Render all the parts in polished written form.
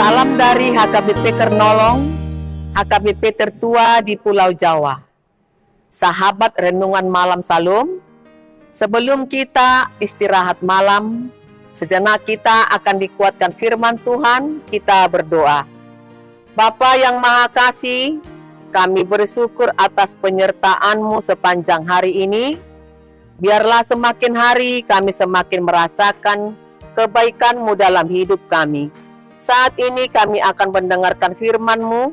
Salam dari HKBP Kernolong, HKBP tertua di Pulau Jawa. Sahabat Renungan Malam Salum, sebelum kita istirahat malam, sejenak kita akan dikuatkan firman Tuhan. Kita berdoa. Bapa yang Maha Kasih, kami bersyukur atas penyertaan-Mu sepanjang hari ini. Biarlah semakin hari kami semakin merasakan kebaikan-Mu dalam hidup kami. Saat ini kami akan mendengarkan firman-Mu,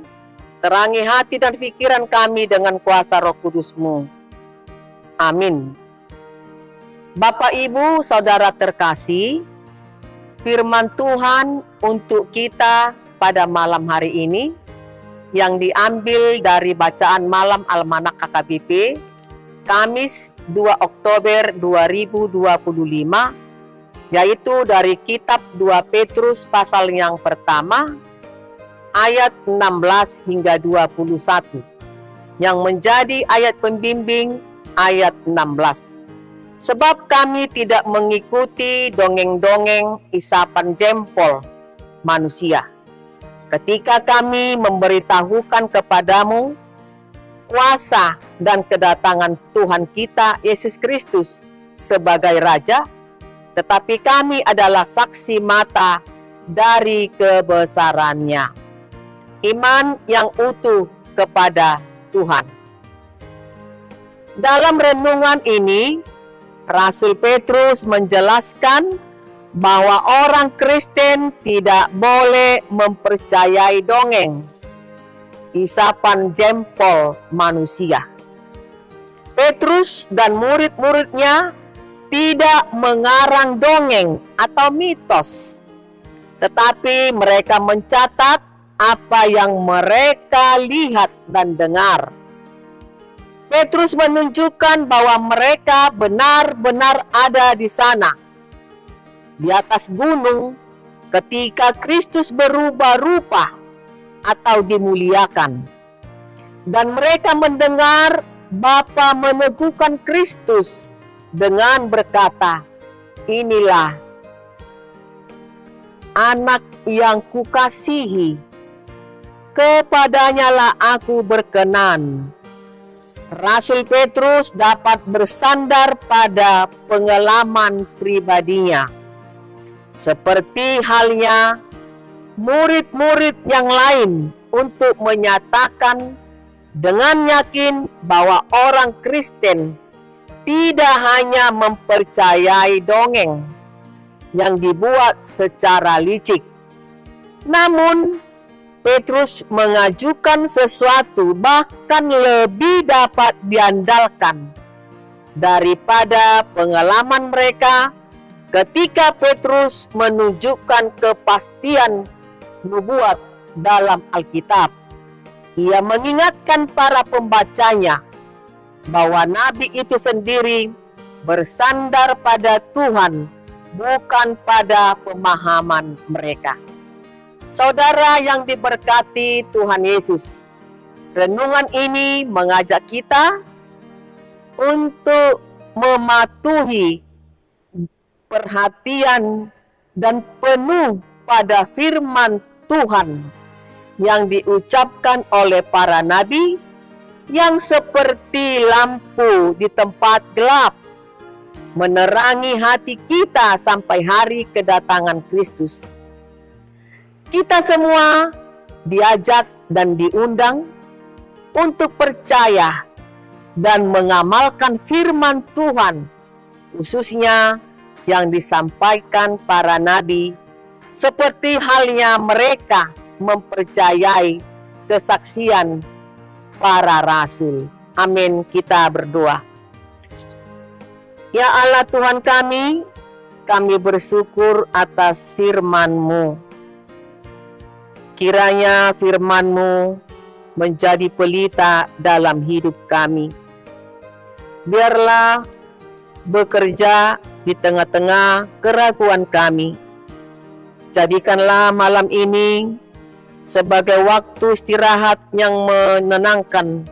terangi hati dan pikiran kami dengan kuasa Roh Kudus-Mu. Amin. Bapak, Ibu, Saudara terkasih, firman Tuhan untuk kita pada malam hari ini yang diambil dari bacaan malam Almanak HKBP, Kamis 2 Oktober 2025, yaitu dari kitab 2 Petrus pasal yang pertama, ayat 16 hingga 21, yang menjadi ayat pembimbing ayat 16. Sebab kami tidak mengikuti dongeng-dongeng isapan jempol manusia, ketika kami memberitahukan kepadamu kuasa dan kedatangan Tuhan kita Yesus Kristus sebagai Raja, tetapi kami adalah saksi mata dari kebesarannya. Iman yang utuh kepada Tuhan. Dalam renungan ini, Rasul Petrus menjelaskan bahwa orang Kristen tidak boleh mempercayai dongeng, isapan jempol manusia. Petrus dan murid-muridnya tidak mengarang dongeng atau mitos, tetapi mereka mencatat apa yang mereka lihat dan dengar. Petrus menunjukkan bahwa mereka benar-benar ada di sana, di atas gunung, ketika Kristus berubah rupa atau dimuliakan. Dan mereka mendengar Bapa meneguhkan Kristus dengan berkata, "Inilah anak yang kukasihi, kepadanya lah aku berkenan." Rasul Petrus dapat bersandar pada pengalaman pribadinya, seperti halnya murid-murid yang lain, untuk menyatakan dengan yakin bahwa orang Kristen tidak hanya mempercayai dongeng yang dibuat secara licik, namun Petrus mengajukan sesuatu bahkan lebih dapat diandalkan daripada pengalaman mereka ketika Petrus menunjukkan kepastian nubuat dalam Alkitab. Ia mengingatkan para pembacanya bahwa nabi itu sendiri bersandar pada Tuhan, bukan pada pemahaman mereka. Saudara yang diberkati Tuhan Yesus, renungan ini mengajak kita untuk mematuhi perhatian dan penuh pada firman Tuhan yang diucapkan oleh para nabi, yang seperti lampu di tempat gelap, menerangi hati kita sampai hari kedatangan Kristus. Kita semua diajak dan diundang untuk percaya dan mengamalkan firman Tuhan, khususnya yang disampaikan para nabi, seperti halnya mereka mempercayai kesaksian para rasul. Amin. Kita berdoa. Ya Allah Tuhan kami bersyukur atas firman-Mu. Kiranya firman-Mu menjadi pelita dalam hidup kami. Biarlah bekerja di tengah-tengah keraguan kami. Jadikanlah malam ini sebagai waktu istirahat yang menenangkan,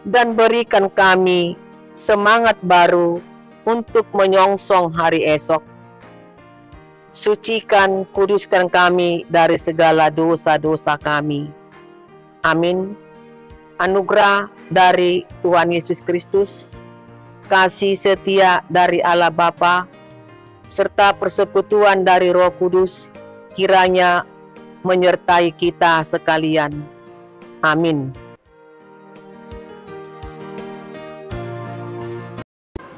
dan berikan kami semangat baru untuk menyongsong hari esok. Sucikan, kuduskan kami dari segala dosa-dosa kami. Amin. Anugerah dari Tuhan Yesus Kristus, kasih setia dari Allah Bapa, serta persekutuan dari Roh Kudus, kiranya menyertai kita sekalian. Amin.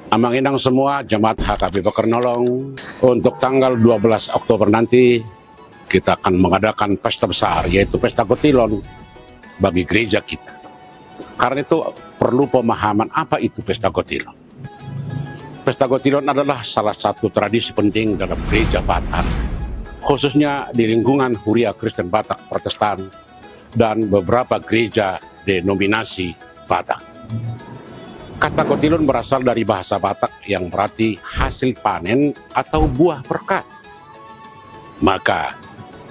Amang Inang semua jemaat HKBP Kernolong, untuk tanggal 12 Oktober nanti kita akan mengadakan pesta besar, yaitu pesta Kotilon bagi gereja kita. Karena itu perlu pemahaman apa itu pesta Kotilon. Pesta Kotilon adalah salah satu tradisi penting dalam gereja Batak, khususnya di lingkungan Huria Kristen Batak Protestan dan beberapa gereja denominasi Batak. Kata Kotilon berasal dari bahasa Batak yang berarti hasil panen atau buah berkat. Maka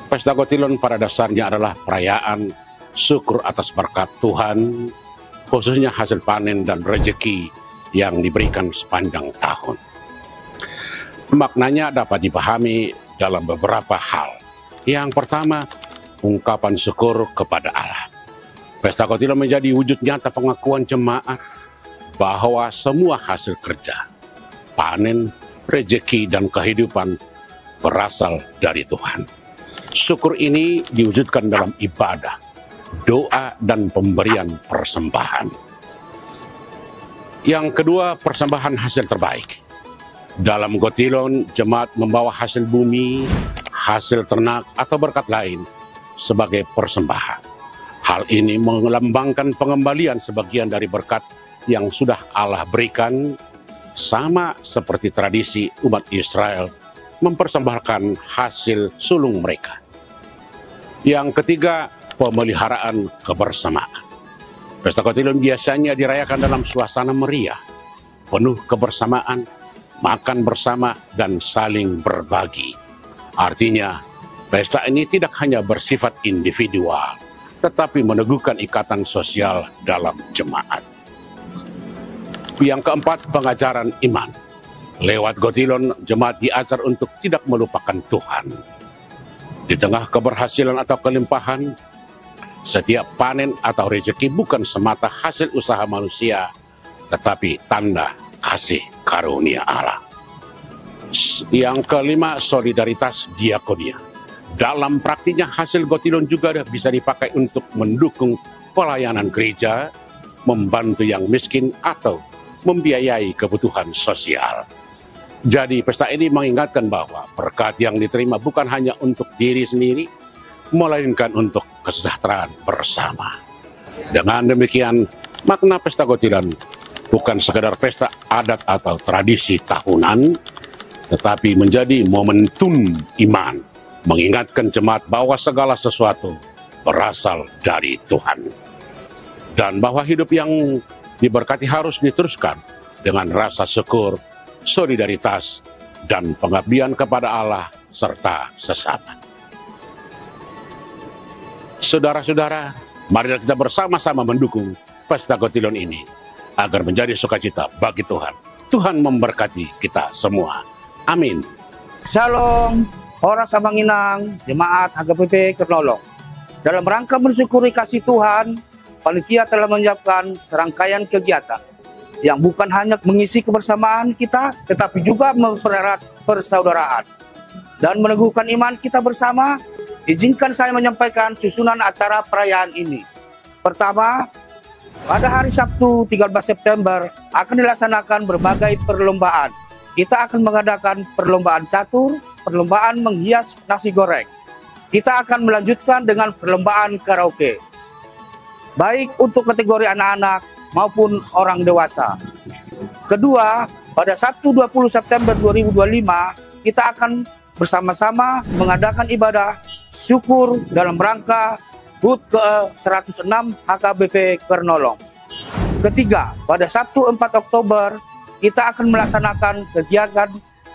pesta Kotilon pada dasarnya adalah perayaan syukur atas berkat Tuhan, khususnya hasil panen dan rezeki yang diberikan sepanjang tahun. Maknanya dapat dipahami dalam beberapa hal. Yang pertama, ungkapan syukur kepada Allah. Pesta Kotilon menjadi wujud nyata pengakuan jemaat bahwa semua hasil kerja, panen, rezeki, dan kehidupan berasal dari Tuhan. Syukur ini diwujudkan dalam ibadah, doa, dan pemberian persembahan. Yang kedua, persembahan hasil terbaik. Dalam Kotilon, jemaat membawa hasil bumi, hasil ternak, atau berkat lain sebagai persembahan. Hal ini melambangkan pengembalian sebagian dari berkat yang sudah Allah berikan, sama seperti tradisi umat Israel mempersembahkan hasil sulung mereka. Yang ketiga, pemeliharaan kebersamaan. Pesta Kotilon biasanya dirayakan dalam suasana meriah, penuh kebersamaan, makan bersama, dan saling berbagi. Artinya, pesta ini tidak hanya bersifat individual, tetapi meneguhkan ikatan sosial dalam jemaat. Yang keempat, pengajaran iman. Lewat Kotilon, jemaat diajar untuk tidak melupakan Tuhan. Di tengah keberhasilan atau kelimpahan, setiap panen atau rezeki bukan semata hasil usaha manusia, tetapi tanda kasih karunia Allah. Yang kelima, solidaritas diakonia. Dalam praktiknya, hasil Kotilon juga bisa dipakai untuk mendukung pelayanan gereja, membantu yang miskin, atau membiayai kebutuhan sosial. Jadi pesta ini mengingatkan bahwa berkat yang diterima bukan hanya untuk diri sendiri, melainkan untuk kesejahteraan bersama. Dengan demikian, makna pesta Kotilon bukan sekadar pesta adat atau tradisi tahunan, tetapi menjadi momentum iman, mengingatkan jemaat bahwa segala sesuatu berasal dari Tuhan. Dan bahwa hidup yang diberkati harus diteruskan dengan rasa syukur, solidaritas, dan pengabdian kepada Allah serta sesama. Saudara-saudara, marilah kita bersama-sama mendukung pesta Kotilon ini agar menjadi sukacita bagi Tuhan. Tuhan memberkati kita semua. Amin. Shalom, orang Amang Inang, jemaat HKBP Kernolong. Dalam rangka mensyukuri kasih Tuhan, panitia telah menyiapkan serangkaian kegiatan yang bukan hanya mengisi kebersamaan kita, tetapi juga mempererat persaudaraan dan meneguhkan iman kita bersama. Izinkan saya menyampaikan susunan acara perayaan ini. Pertama, pada hari Sabtu 13 September akan dilaksanakan berbagai perlombaan. Kita akan mengadakan perlombaan catur, perlombaan menghias nasi goreng. Kita akan melanjutkan dengan perlombaan karaoke, baik untuk kategori anak-anak maupun orang dewasa. Kedua, pada Sabtu 20 September 2025, kita akan bersama-sama mengadakan ibadah syukur dalam rangka HUT ke-106 HKBP Kernolong. Ketiga, pada Sabtu 4 Oktober, kita akan melaksanakan kegiatan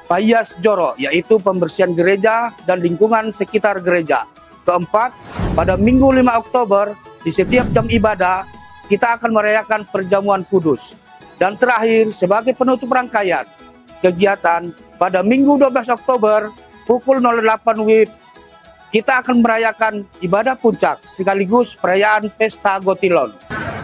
Payas Joro, yaitu pembersihan gereja dan lingkungan sekitar gereja. Keempat, pada Minggu 5 Oktober, di setiap jam ibadah, kita akan merayakan perjamuan kudus. Dan terakhir, sebagai penutup rangkaian kegiatan, pada Minggu 12 Oktober pukul 08 WIB, kita akan merayakan ibadah puncak sekaligus perayaan Pesta Gotilon.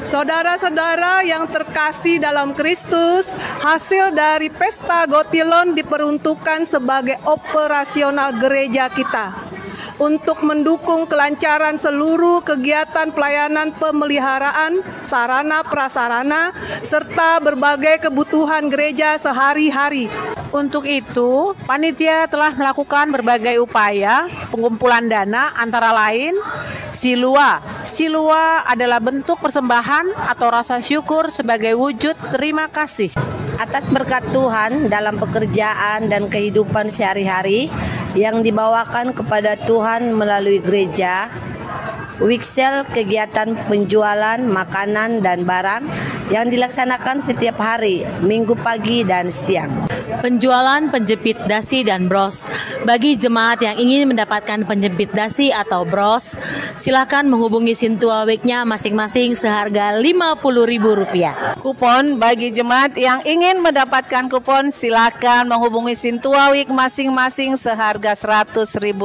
Saudara-saudara yang terkasih dalam Kristus, hasil dari Pesta Gotilon diperuntukkan sebagai operasional gereja kita untuk mendukung kelancaran seluruh kegiatan pelayanan pemeliharaan, sarana prasarana, serta berbagai kebutuhan gereja sehari-hari. Untuk itu, panitia telah melakukan berbagai upaya pengumpulan dana antara lain Silua. Silua adalah bentuk persembahan atau rasa syukur sebagai wujud terima kasih atas berkat Tuhan dalam pekerjaan dan kehidupan sehari-hari yang dibawakan kepada Tuhan melalui gereja. Wiksel kegiatan penjualan makanan dan barang yang dilaksanakan setiap hari, minggu pagi dan siang. Penjualan penjepit dasi dan bros. Bagi jemaat yang ingin mendapatkan penjepit dasi atau bros, silakan menghubungi Sintua Week-nya masing-masing seharga Rp50.000. Kupon bagi jemaat yang ingin mendapatkan kupon, silakan menghubungi Sintua Week masing-masing seharga Rp100.000.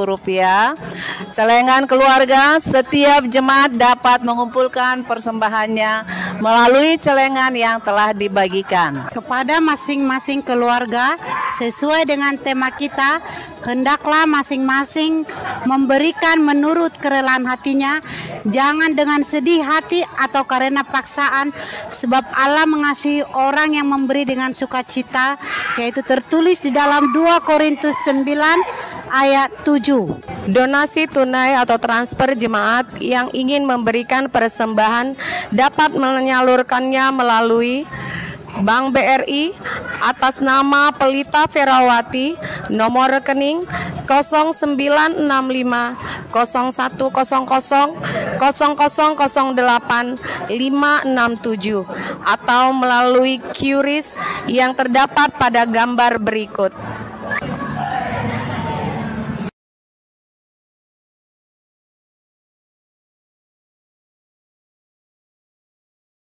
Celengan keluarga, setiap jemaat dapat mengumpulkan persembahannya melalui celengan yang telah dibagikan. Kepada masing-masing keluarga, sesuai dengan tema kita, hendaklah masing-masing memberikan menurut kerelaan hatinya, jangan dengan sedih hati atau karena paksaan, sebab Allah mengasihi orang yang memberi dengan sukacita, yaitu tertulis di dalam 2 Korintus 9 ayat 7. Donasi tunai atau transfer jemaat yang ingin memberikan persembahan dapat menyalurkannya melalui Bank BRI atas nama Pelita Ferawati, nomor rekening 0965 0100 0008 567 atau melalui QRIS yang terdapat pada gambar berikut.